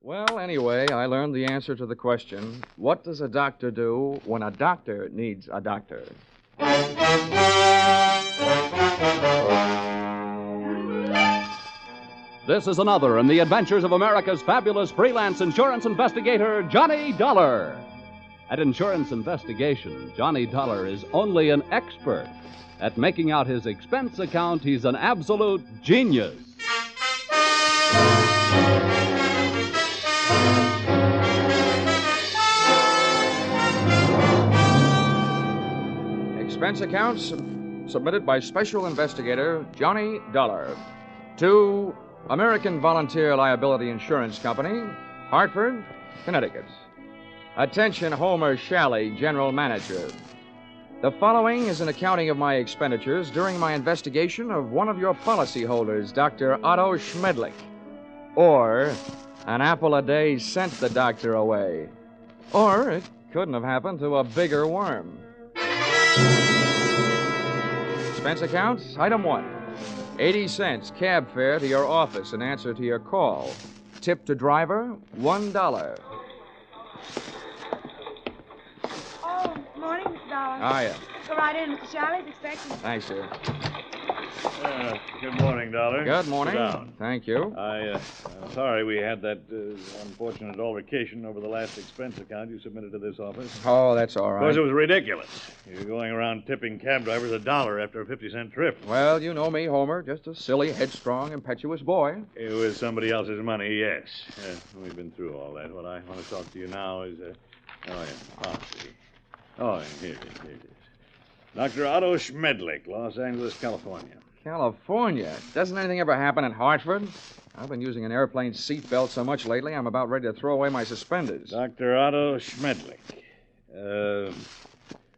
Well, anyway, I learned the answer to the question, what does a doctor do when a doctor needs a doctor? This is another in the adventures of America's fabulous freelance insurance investigator, Johnny Dollar. At Insurance Investigation, Johnny Dollar is only an expert. At making out his expense account, he's an absolute genius. Expense accounts submitted by Special Investigator Johnny Dollar to American Volunteer Liability Insurance Company, Hartford, Connecticut. Attention, Homer Shalley, General Manager. The following is an accounting of my expenditures during my investigation of one of your policyholders, Dr. Otto Schmedlich. Or, an apple a day sent the doctor away. Or, it couldn't have happened to a bigger worm. Expense account, item 1. 80 cents cab fare to your office in answer to your call. Tip to driver, $1. Oh, morning, Mr. Dollar. Hiya. Go right in. Mr. Shalley's expecting. Thanks, sir. Good morning, Dollar. Good morning. Sit down. Thank you. I'm sorry we had that unfortunate altercation over the last expense account you submitted to this office. Oh, that's all Of right. course, it was ridiculous. You're going around tipping cab drivers $1 after a 50-cent trip. Well, you know me, Homer. Just a silly, headstrong, impetuous boy. It was somebody else's money, yes. We've been through all that. What I want to talk to you now is... policy. Oh, here it is. Dr. Otto Schmedlich, Los Angeles, California. California? Doesn't anything ever happen in Hartford? I've been using an airplane seatbelt so much lately, I'm about ready to throw away my suspenders. Dr. Otto Schmedlich.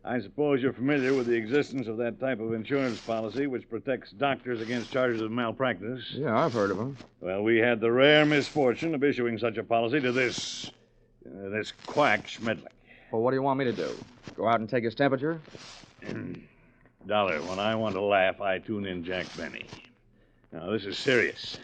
I suppose you're familiar with the existence of that type of insurance policy which protects doctors against charges of malpractice. Yeah, I've heard of them. Well, we had the rare misfortune of issuing such a policy to this quack Schmedlich. Well, what do you want me to do? Go out and take his temperature? Dollar, when I want to laugh, I tune in Jack Benny. Now, this is serious.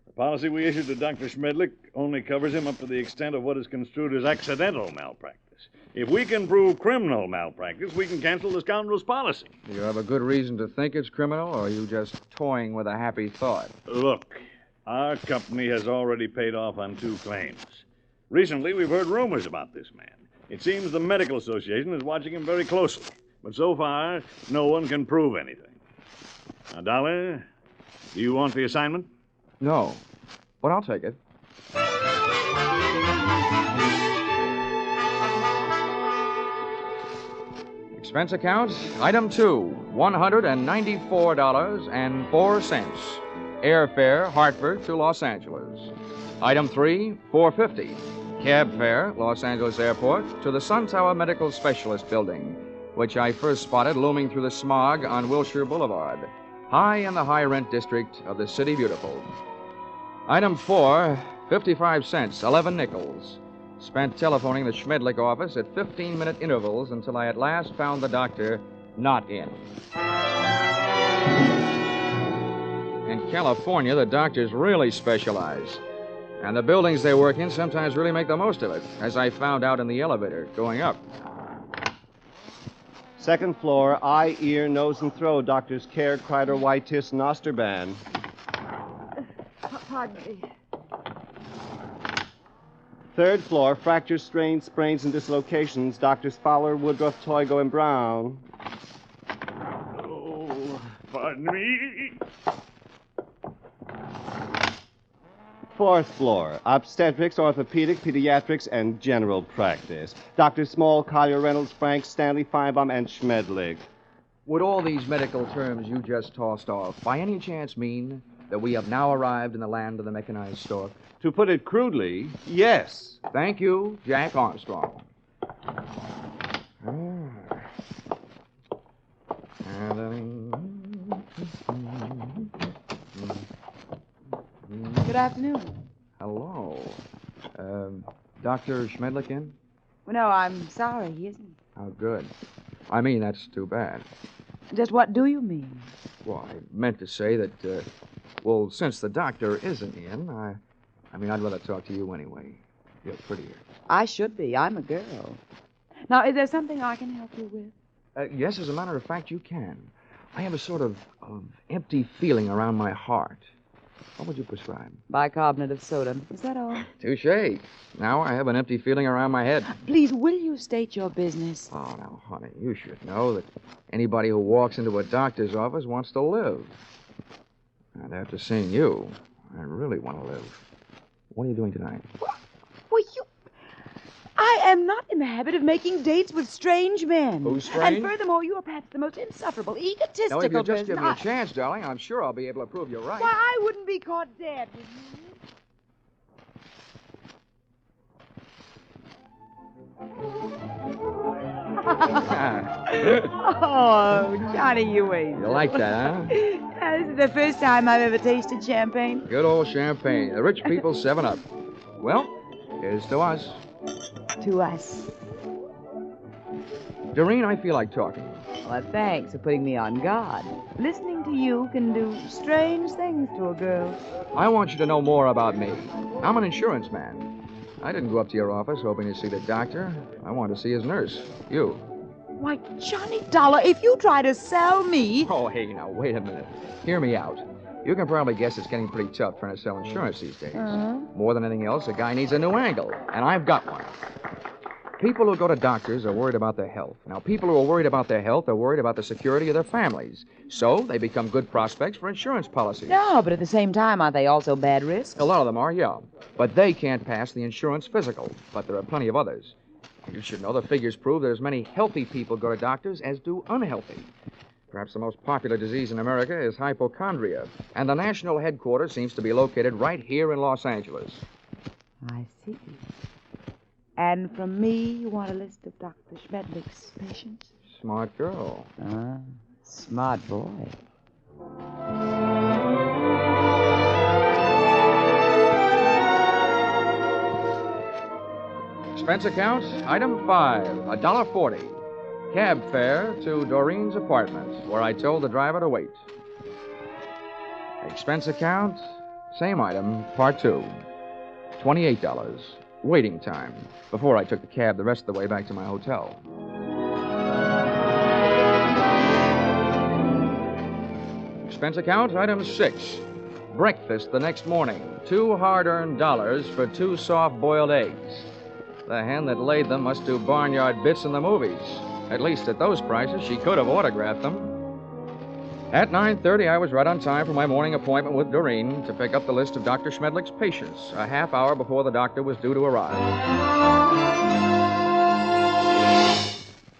The policy we issued to Dr. Schmedlich only covers him up to the extent of what is construed as accidental malpractice. If we can prove criminal malpractice, we can cancel the scoundrel's policy. Do you have a good reason to think it's criminal, or are you just toying with a happy thought? Look, our company has already paid off on 2 claims. Recently, we've heard rumors about this man. It seems the Medical Association is watching him very closely. But so far, no one can prove anything. Now, Dollar, do you want the assignment? No, but I'll take it. Expense account, item 2, $194.04. Airfare, Hartford to Los Angeles. Item 3, $4.50. Cab fare, Los Angeles Airport to the Sun Tower Medical Specialist Building, which I first spotted looming through the smog on Wilshire Boulevard, high in the high-rent district of the City Beautiful. Item 4, 55 cents, 11 nickels. Spent telephoning the Schmedlich office at 15-minute intervals until I at last found the doctor not in. In California, the doctors really specialize. And the buildings they work in sometimes really make the most of it, as I found out in the elevator going up. Second floor, eye, ear, nose, and throat. Doctors Care, Kreider, Whitetis, and Osterban. Pardon me. Third floor, fractures, strains, sprains, and dislocations. Doctors Fowler, Woodruff, Toigo, and Brown. Oh, pardon me. Fourth floor, obstetrics, orthopedic, pediatrics, and general practice. Doctors Small, Collier, Reynolds, Frank, Stanley, Feinbaum, and Schmedlich. Would all these medical terms you just tossed off by any chance mean that we have now arrived in the land of the mechanized stork? To put it crudely, yes. Thank you, Jack Armstrong. Good afternoon. Hello. Dr. Schmedlich in? Well, no, I'm sorry, he isn't. Oh, good. I mean, that's too bad. Just what do you mean? Well, I meant to say that, since the doctor isn't in, I mean, I'd rather talk to you anyway. You're prettier. I should be. I'm a girl. Now, is there something I can help you with? Yes, as a matter of fact, you can. I have a sort of empty feeling around my heart. What would you prescribe? Bicarbonate of soda. Is that all? Touche. Now I have an empty feeling around my head. Please, will you state your business? Oh, now, honey, you should know that anybody who walks into a doctor's office wants to live. And after seeing you, I really want to live. What are you doing tonight? Well, I am not in the habit of making dates with strange men. Who's strange? And furthermore, you are perhaps the most insufferable, egotistical Now, if you just person give me a chance, darling, I'm sure I'll be able to prove you're right. Why, I wouldn't be caught dead with you. Oh, Johnny, you ain't. You like that, huh? This is the first time I've ever tasted champagne. Good old champagne. The rich people's 7-Up. Well, here's to us. To us. Doreen, I feel like talking. Well, thanks for putting me on guard. Listening to you can do strange things to a girl. I want you to know more about me. I'm an insurance man. I didn't go up to your office hoping to see the doctor. I wanted to see his nurse. You. Why, Johnny Dollar, if you try to sell me... Oh, hey, now, wait a minute. Hear me out. You can probably guess it's getting pretty tough trying to sell insurance these days. More than anything else, a guy needs a new angle, and I've got one. People who go to doctors are worried about their health. Now, people who are worried about their health are worried about the security of their families. So they become good prospects for insurance policies. No, but at the same time, aren't they also bad risks? A lot of them are, yeah. But they can't pass the insurance physical. But there are plenty of others. You should know the figures prove that as many healthy people go to doctors as do unhealthy. Perhaps the most popular disease in America is hypochondria, and the national headquarters seems to be located right here in Los Angeles. I see. And from me, you want a list of Dr. Schmedlich's patients? Smart girl. Smart boy. Expense account, item 5, $1.40. Cab fare to Doreen's apartment, where I told the driver to wait. Expense account, same item, part 2, $28. Waiting time, before I took the cab the rest of the way back to my hotel. Expense account, item 6. Breakfast the next morning, 2 hard-earned dollars for 2 soft-boiled eggs. The hen that laid them must do barnyard bits in the movies. At least at those prices, she could have autographed them. At 9:30, I was right on time for my morning appointment with Doreen to pick up the list of Dr. Schmedlich's patients, a half hour before the doctor was due to arrive.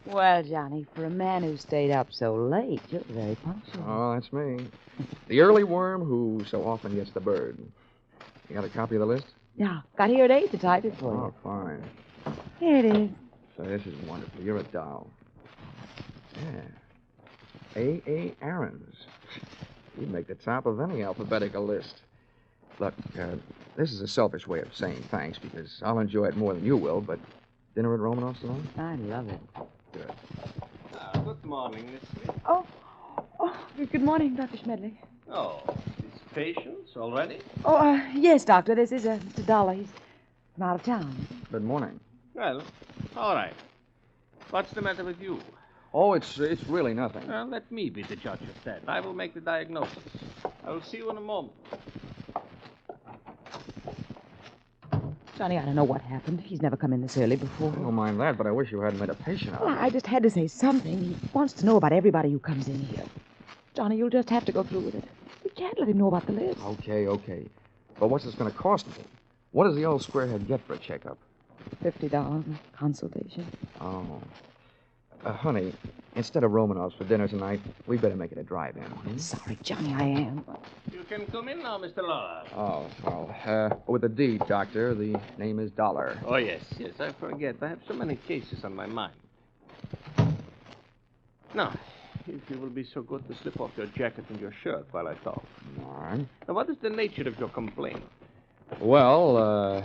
Well, Johnny, for a man who stayed up so late, you're very punctual. Oh, that's me. The early worm who so often gets the bird. You got a copy of the list? Yeah, got here at 8 to type it for Oh, you. fine. Here it is. So this is wonderful. You're a doll. Yeah. A. Aarons. You'd make the top of any alphabetical list. Look, this is a selfish way of saying thanks because I'll enjoy it more than you will, but dinner at Romanoff's tonight? I love it. Good. Good morning, Miss Smith. Oh, good morning, Dr. Schmedlich. Oh, these patients already? Oh, yes, Doctor. This is Mr. Dollar. He's from out of town. Good morning. Well, all right. What's the matter with you? Oh, it's really nothing. Well, let me be the judge of that. I will make the diagnosis. I will see you in a moment. Johnny, I don't know what happened. He's never come in this early before. I don't mind that, but I wish you hadn't made a patient out Well, of I it. just had to say something. He wants to know about everybody who comes in here. Johnny, you'll just have to go through with it. We can't let him know about the list. Okay. But what's this going to cost me? What does the old squarehead get for a checkup? $50 a consultation. Oh. Honey, instead of Romanoff's for dinner tonight, we better make it a drive-in. Hmm? Sorry, Johnny, I am. You can come in now, Mr. Lawler. Oh, well, with a D, Doctor. The name is Dollar. Oh, yes, I forget. I have so many cases on my mind. Now, if you will be so good to slip off your jacket and your shirt while I talk. All right. Now, what is the nature of your complaint? Well,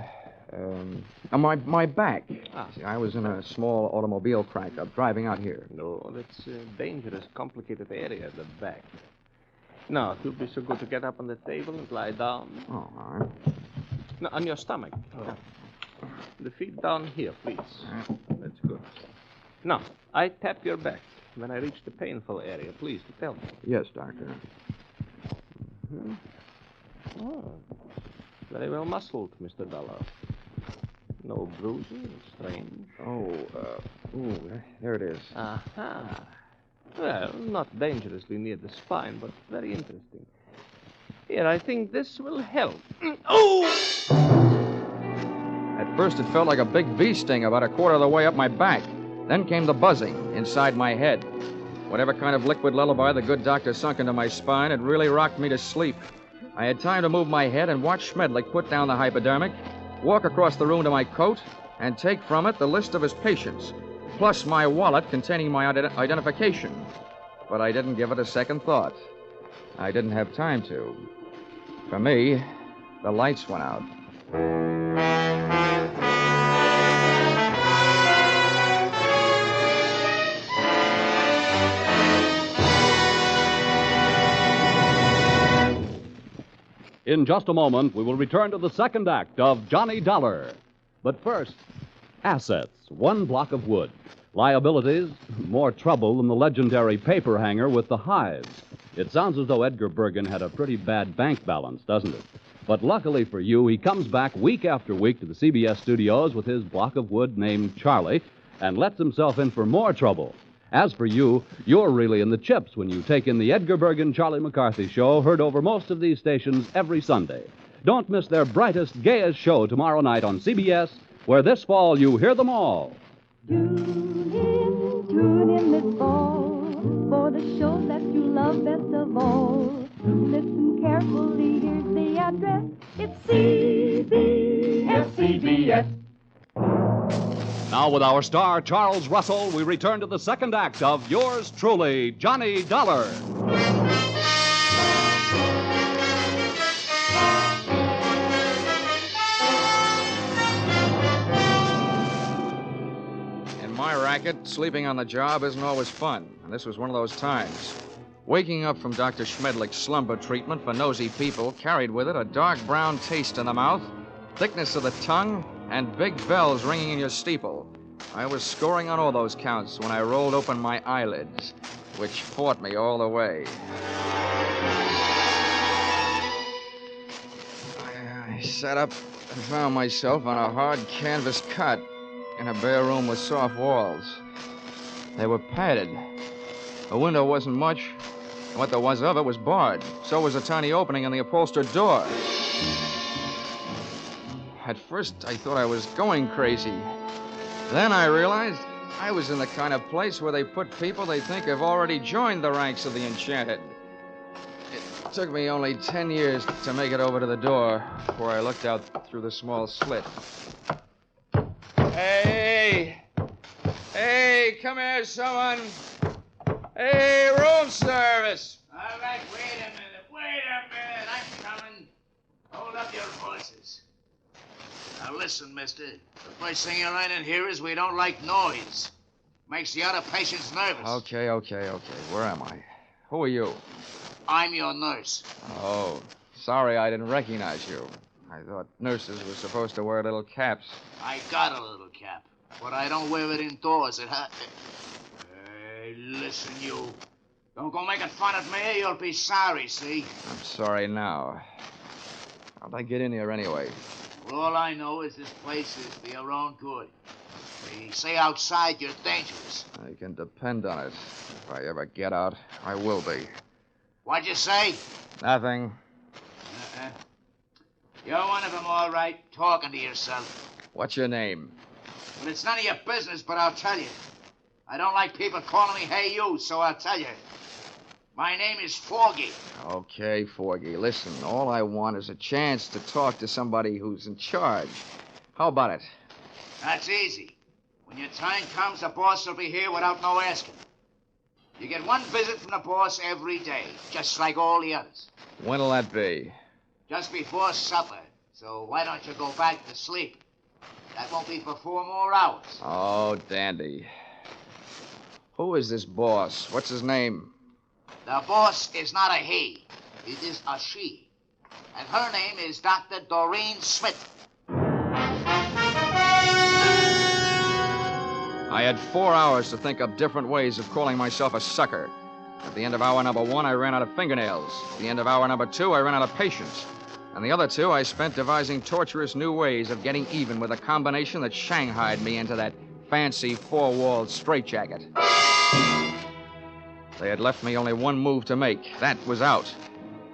my back. Ah. See, I was in a small automobile crack-up driving out here. No, that's a dangerous, complicated area, the back. Now, if you'll be so good to get up on the table and lie down. Oh, all right. No, on your stomach. The feet down here, please. That's good. Now, I tap your back. When I reach the painful area, please tell me. Yes, Doctor. Oh, very well muscled, Mr. Dollar. No bruising, strange. There it is. Aha. Well, not dangerously near the spine, but very interesting. Here, I think this will help. Oh! At first, it felt like a big bee sting about a quarter of the way up my back. Then came the buzzing inside my head. Whatever kind of liquid lullaby the good doctor sunk into my spine, it really rocked me to sleep. I had time to move my head and watch Schmedlich put down the hypodermic, walk across the room to my coat, and take from it the list of his patients, plus my wallet containing my identification. But I didn't give it a second thought. I didn't have time to. For me, the lights went out. In just a moment, we will return to the second act of Johnny Dollar. But first, assets, one block of wood. Liabilities, more trouble than the legendary paper hanger with the hives. It sounds as though Edgar Bergen had a pretty bad bank balance, doesn't it? But luckily for you, he comes back week after week to the CBS studios with his block of wood named Charlie and lets himself in for more trouble. As for you, you're really in the chips when you take in the Edgar Bergen Charlie McCarthy show, heard over most of these stations every Sunday. Don't miss their brightest, gayest show tomorrow night on CBS, where this fall you hear them all. Tune in this fall for the show that you love best of all. Listen carefully, here's the address. It's CBS. Now, with our star, Charles Russell, we return to the second act of yours truly, Johnny Dollar. In my racket, sleeping on the job isn't always fun, and this was one of those times. Waking up from Dr. Schmedlich's slumber treatment for nosy people carried with it a dark brown taste in the mouth, thickness of the tongue, and big bells ringing in your steeple. I was scoring on all those counts when I rolled open my eyelids, which fought me all the way. I sat up and found myself on a hard canvas cot in a bare room with soft walls. They were padded. The window wasn't much, and what there was of it was barred. So was a tiny opening in the upholstered door. At first, I thought I was going crazy. Then I realized I was in the kind of place where they put people they think have already joined the ranks of the enchanted. It took me only 10 years to make it over to the door before I looked out through the small slit. Hey! Hey, come here, someone! Hey, room service! All right, wait a minute. I'm coming. Hold up your voices. Now listen, mister. The first thing you learn in here is we don't like noise. Makes the other patients nervous. Okay. Where am I? Who are you? I'm your nurse. Oh, sorry I didn't recognize you. I thought nurses were supposed to wear little caps. I got a little cap, but I don't wear it indoors. Hey, listen, you. Don't go making fun of me. You'll be sorry, see? I'm sorry now. How'd I get in here anyway? Well, all I know is this place is for your own good. They say outside you're dangerous. You can depend on it. If I ever get out, I will be. What'd you say? Nothing. You're one of them, all right, talking to yourself. What's your name? Well, it's none of your business, but I'll tell you. I don't like people calling me hey you, so I'll tell you. My name is Foggy. Okay, Forgy. Listen, all I want is a chance to talk to somebody who's in charge. How about it? That's easy. When your time comes, the boss will be here without no asking. You get one visit from the boss every day, just like all the others. When'll that be? Just before supper. So why don't you go back to sleep? That won't be for 4 more hours. Oh, dandy. Who is this boss? What's his name? The boss is not a he. It is a she. And her name is Dr. Doreen Smith. I had 4 hours to think up different ways of calling myself a sucker. At the end of hour number 1, I ran out of fingernails. At the end of hour number 2, I ran out of patience. And the other 2, I spent devising torturous new ways of getting even with a combination that shanghaied me into that fancy 4-walled straitjacket. They had left me only one move to make. That was out.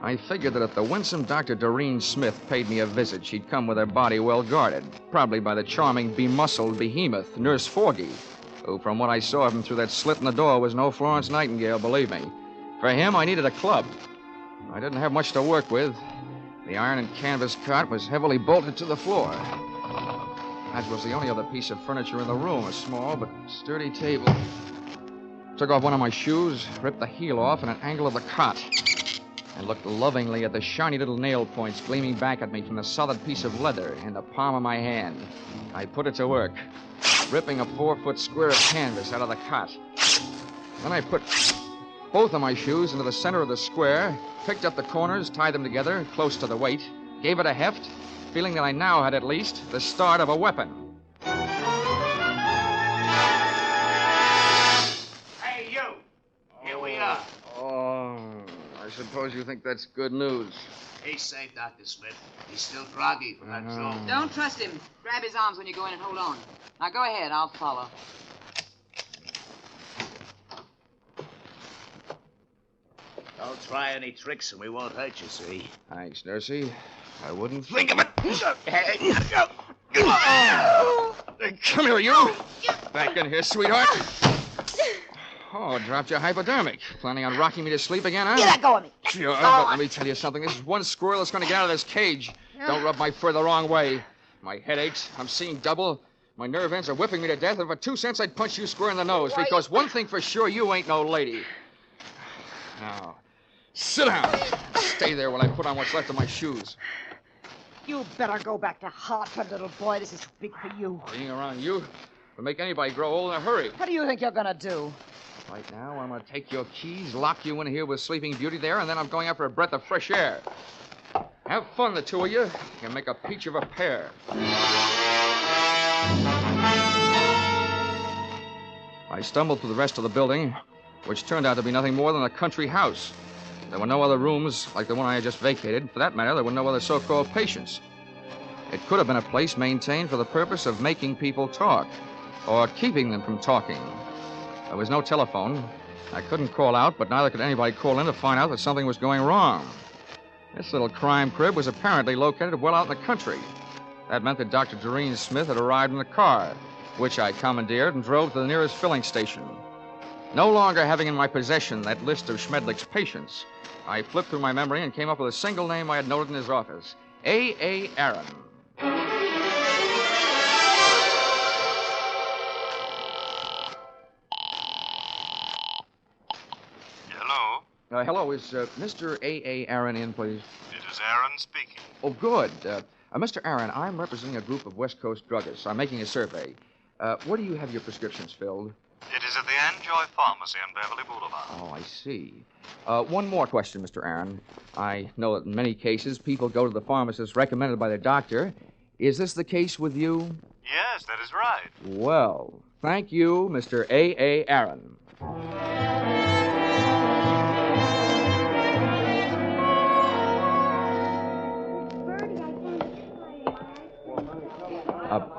I figured that if the winsome Dr. Doreen Smith paid me a visit, she'd come with her body well guarded, probably by the charming, bemuscled behemoth, Nurse Forgy, who, from what I saw of him through that slit in the door, was no Florence Nightingale, believe me. For him, I needed a club. I didn't have much to work with. The iron and canvas cot was heavily bolted to the floor. That was the only other piece of furniture in the room, a small but sturdy table. Took off one of my shoes, ripped the heel off in an angle of the cot, and looked lovingly at the shiny little nail points gleaming back at me from the solid piece of leather in the palm of my hand. I put it to work, ripping a 4-foot square of canvas out of the cot. Then I put both of my shoes into the center of the square, picked up the corners, tied them together close to the weight, gave it a heft, feeling that I now had at least the start of a weapon. Hey, you! Here we are. Oh, I suppose you think that's good news. He's safe, Dr. Smith. He's still groggy from that throw. Don't trust him. Grab his arms when you go in and hold on. Now go ahead, I'll follow. Don't try any tricks and we won't hurt you, see? Thanks, Nursey. I wouldn't think of it. Hey, Come here, you. Back in here, sweetheart. Oh, dropped your hypodermic. Planning on rocking me to sleep again, huh? You let go of me. Sure, but let me tell you something. This is one squirrel that's going to get out of this cage. Don't rub my fur the wrong way. My head aches. I'm seeing double. My nerve ends are whipping me to death. And for 2 cents, I'd punch you square in the nose. Because one thing for sure, you ain't no lady. Now, sit down. Stay there while I put on what's left of my shoes. You better go back to Hartford, little boy. This is too big for you. Being around you will make anybody grow old in a hurry. What do you think you're going to do? Right now, I'm going to take your keys, lock you in here with Sleeping Beauty there, and then I'm going out for a breath of fresh air. Have fun, the two of you. You can make a peach of a pair. I stumbled through the rest of the building, which turned out to be nothing more than a country house. There were no other rooms like the one I had just vacated. For that matter, there were no other so-called patients. It could have been a place maintained for the purpose of making people talk, or keeping them from talking. There was no telephone. I couldn't call out, but neither could anybody call in to find out that something was going wrong. This little crime crib was apparently located well out in the country. That meant that Dr. Doreen Smith had arrived in a car, which I commandeered and drove to the nearest filling station. No longer having in my possession that list of Schmedlich's patients, I flipped through my memory and came up with a single name I had noted in his office, A.A. Aaron. Hello, is Mr. A.A. Aaron in, please? It is Aaron speaking. Oh, good. Mr. Aaron, I'm representing a group of West Coast druggists. I'm making a survey. Where do you have your prescriptions filled? It is at the Enjoy Pharmacy on Beverly Boulevard. Oh, I see. One more question, Mr. Aaron. I know that in many cases people go to the pharmacist recommended by their doctor. Is this the case with you? Yes, that is right. Well, thank you, Mr. A.A. Aaron.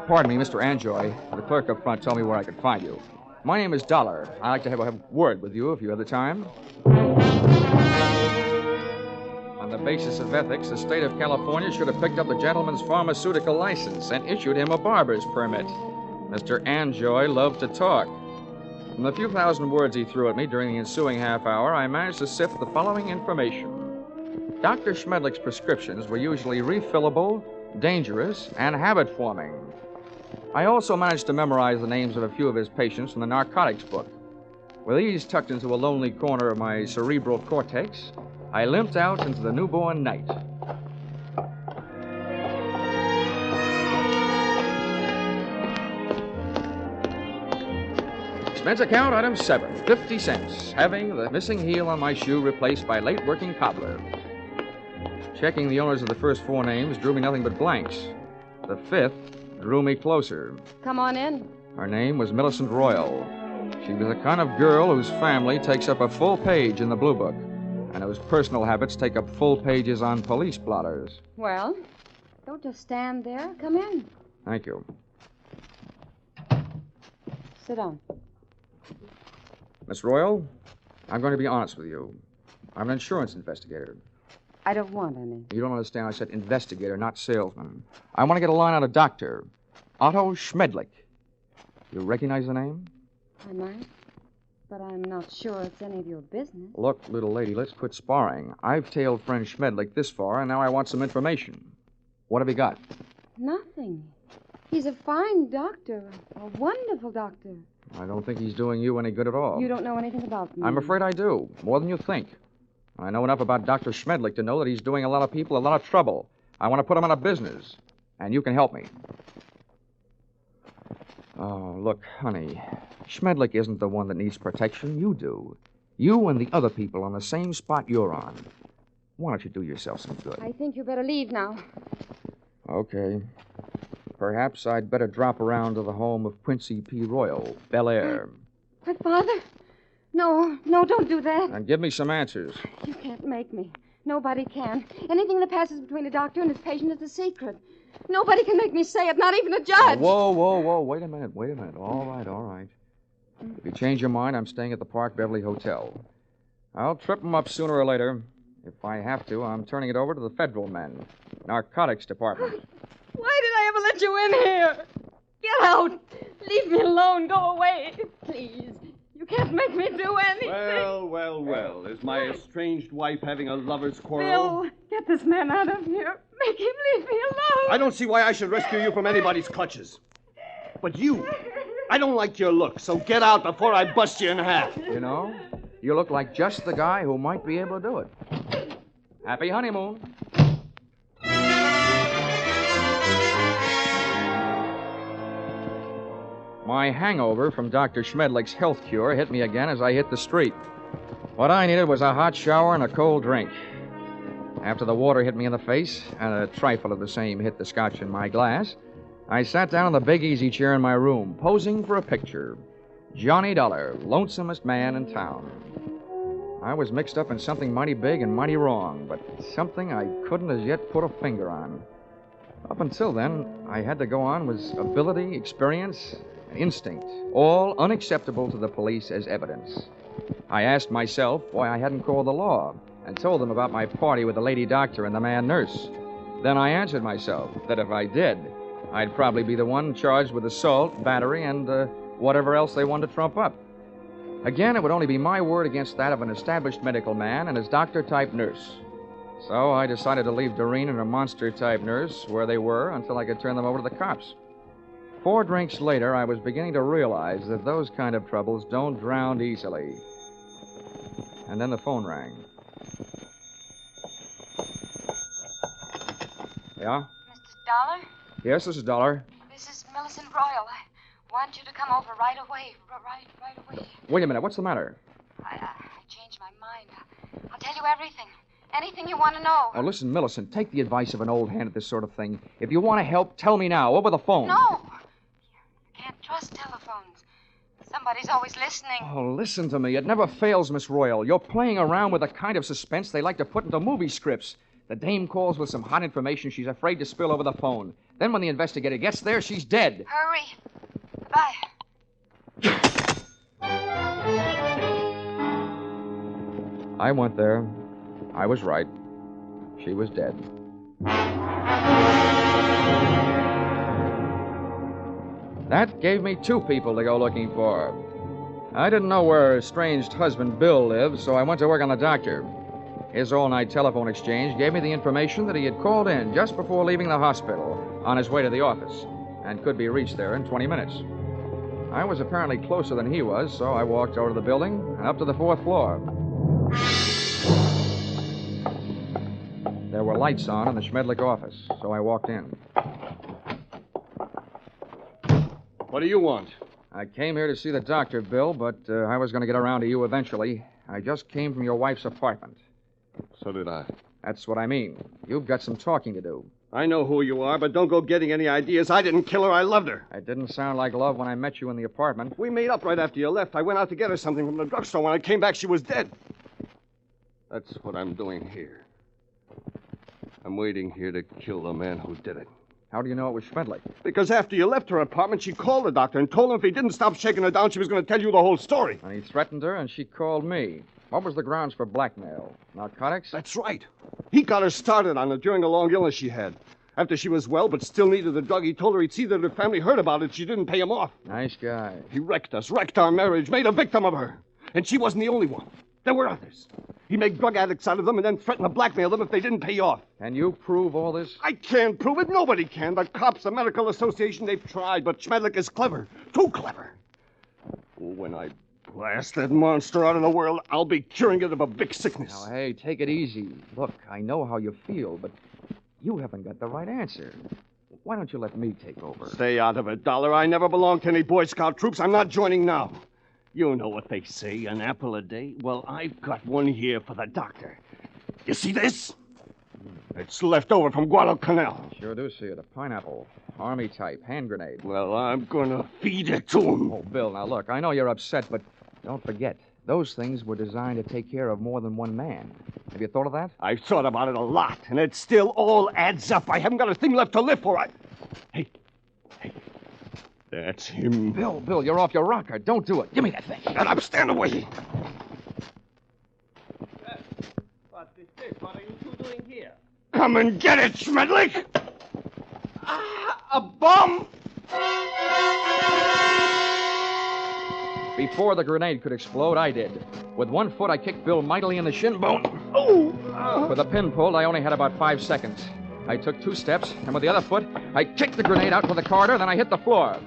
Pardon me, Mr. Anjoy. The clerk up front told me where I could find you. My name is Dollar. I'd like to have a word with you if you have the time. On the basis of ethics, the state of California should have picked up the gentleman's pharmaceutical license and issued him a barber's permit. Mr. Anjoy loved to talk. From the few thousand words he threw at me during the ensuing half hour, I managed to sift the following information. Dr. Schmedlich's prescriptions were usually refillable, dangerous, and habit-forming. I also managed to memorize the names of a few of his patients from the narcotics book. With these tucked into a lonely corner of my cerebral cortex, I limped out into the newborn night. Expense account, item 7, 50 cents, having the missing heel on my shoe replaced by late-working cobbler. Checking the owners of the first 4 names drew me nothing but blanks. The 5th drew me closer. Come on in. Her name was Millicent Royal. She was the kind of girl whose family takes up a full page in the Blue Book, and whose personal habits take up full pages on police blotters. Well, don't just stand there. Come in. Thank you. Sit down. Miss Royal, I'm going to be honest with you. I'm an insurance investigator. I don't want any. You don't understand. I said investigator, not salesman. I want to get a line on a doctor. Otto Schmedlich. You recognize the name? I might, but I'm not sure it's any of your business. Look, little lady, let's quit sparring. I've tailed friend Schmedlich this far, and now I want some information. What have you got? Nothing. He's a fine doctor, a wonderful doctor. I don't think he's doing you any good at all. You don't know anything about me. I'm afraid I do, more than you think. I know enough about Dr. Schmedlich to know that he's doing a lot of people a lot of trouble. I want to put him out of business, and you can help me. Oh, look, honey, Schmedlich isn't the one that needs protection. You do. You and the other people on the same spot you're on. Why don't you do yourself some good? I think you better leave now. Okay. Perhaps I'd better drop around to the home of Quincy P. Royal, Bel Air. But, Father, no, don't do that. And give me some answers. You can't make me. Nobody can. Anything that passes between a doctor and his patient is a secret. Nobody can make me say it, not even a judge. Whoa. Wait a minute. All right. If you change your mind, I'm staying at the Park Beverly Hotel. I'll trip them up sooner or later. If I have to, I'm turning it over to the federal men. Narcotics Department. Why did I ever let you in here? Get out. Leave me alone. Go away. Please. You can't make me do anything. Well. Is my estranged wife having a lover's quarrel? Bill, get this man out of here. Make him leave me alone. I don't see why I should rescue you from anybody's clutches. But you, I don't like your look, so get out before I bust you in half. You know, you look like just the guy who might be able to do it. Happy honeymoon. My hangover from Dr. Schmedlich's health cure hit me again as I hit the street. What I needed was a hot shower and a cold drink. After the water hit me in the face, and a trifle of the same hit the scotch in my glass, I sat down in the big easy chair in my room, posing for a picture. Johnny Dollar, lonesomest man in town. I was mixed up in something mighty big and mighty wrong, but something I couldn't as yet put a finger on. Up until then, I had to go on with ability, experience, and instinct, all unacceptable to the police as evidence. I asked myself why I hadn't called the law and told them about my party with the lady doctor and the man nurse. Then I answered myself that if I did, I'd probably be the one charged with assault, battery, and whatever else they wanted to trump up. Again, it would only be my word against that of an established medical man and his doctor-type nurse. So I decided to leave Doreen and her monster-type nurse where they were until I could turn them over to the cops. 4 drinks later, I was beginning to realize that those kind of troubles don't drown easily. And then the phone rang. Yeah? Mr. Dollar? Yes, this is Dollar. This is Millicent Royal. I want you to come over right away. Right away. Wait a minute. What's the matter? I changed my mind. I'll tell you everything. Anything you want to know. Oh, listen, Millicent, take the advice of an old hand at this sort of thing. If you want to help, tell me now, over the phone. No. You can't trust telephones. Somebody's always listening. Oh, listen to me. It never fails, Miss Royal. You're playing around with the kind of suspense they like to put into movie scripts. The dame calls with some hot information she's afraid to spill over the phone. Then when the investigator gets there, she's dead. Hurry. Bye. I went there. I was right. She was dead. That gave me 2 people to go looking for. I didn't know where her estranged husband, Bill, lived, so I went to work on the doctor. His all-night telephone exchange gave me the information that he had called in just before leaving the hospital on his way to the office and could be reached there in 20 minutes. I was apparently closer than he was, so I walked over to the building and up to the 4th floor. There were lights on in the Schmedlich office, so I walked in. What do you want? I came here to see the doctor, Bill, but I was going to get around to you eventually. I just came from your wife's apartment. So did I. That's what I mean. You've got some talking to do. I know who you are, but don't go getting any ideas. I didn't kill her. I loved her. It didn't sound like love when I met you in the apartment. We made up right after you left. I went out to get her something from the drugstore. When I came back, she was dead. That's what I'm doing here. I'm waiting here to kill the man who did it. How do you know it was Schmedlich? Because after you left her apartment, she called the doctor and told him if he didn't stop shaking her down, she was going to tell you the whole story. And he threatened her, and she called me. What was the grounds for blackmail? Narcotics? That's right. He got her started on it during a long illness she had. After she was well but still needed the drug, he told her he'd see that her family heard about it. She didn't pay him off. Nice guy. He wrecked us, wrecked our marriage, made a victim of her. And she wasn't the only one. There were others. He made drug addicts out of them and then threatened to blackmail them if they didn't pay off. Can you prove all this? I can't prove it. Nobody can. The cops, the medical association, they've tried. But Schmedlich is clever. Too clever. When I blast that monster out of the world, I'll be curing it of a big sickness. Now, hey, take it easy. Look, I know how you feel, but you haven't got the right answer. Why don't you let me take over? Stay out of it, Dollar. I never belonged to any Boy Scout troops. I'm not joining now. You know what they say, an apple a day? Well, I've got one here for the doctor. You see this? It's left over from Guadalcanal. Sure do see it. A pineapple. Army type. Hand grenade. Well, I'm gonna feed it to him. Oh, Bill, now look, I know you're upset, but don't forget, those things were designed to take care of more than one man. Have you thought of that? I've thought about it a lot, and it still all adds up. I haven't got a thing left to live for. Hey. That's him. Bill, you're off your rocker. Don't do it. Give me that thing. Shut up. Stand away. What is this? What are you two doing here? Come and get it, Schmedlich! A bomb! Before the grenade could explode, I did. With one foot, I kicked Bill mightily in the shin bone. With a pin pulled, I only had about 5 seconds. I took 2 steps, and with the other foot, I kicked the grenade out to the corridor, then I hit the floor.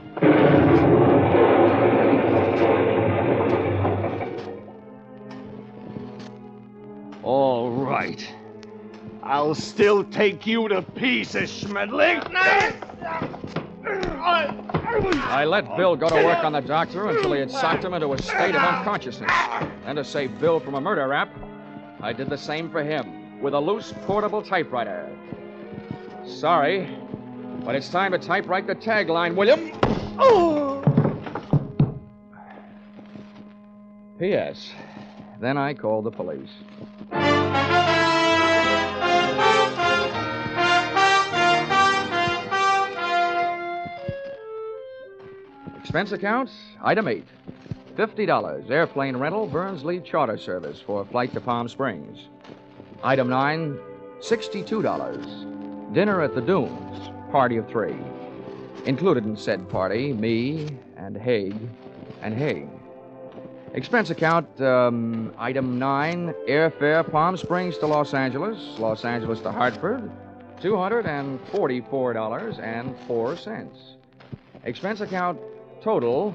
All right. I'll still take you to pieces, Schmedlich. I let Bill go to work on the doctor until he had socked him into a state of unconsciousness. And to save Bill from a murder rap, I did the same for him with a loose portable typewriter. Sorry, but it's time to typewrite the tagline, William. P.S. Then I called the police. Expense account, item 8. $50, airplane rental, Burnsley charter service for flight to Palm Springs. Item 9, $62. Dinner at the Dunes, party of 3. Included in said party, me and Haig and Haig. Expense account, item 9, airfare Palm Springs to Los Angeles to Hartford, $244.04. Expense account, total,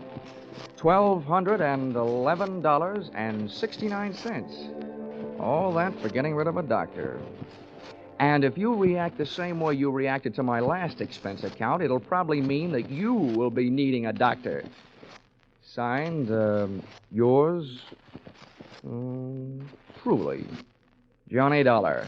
$1,211.69. All that for getting rid of a doctor. And if you react the same way you reacted to my last expense account, it'll probably mean that you will be needing a doctor. Signed, yours, truly, Johnny Dollar.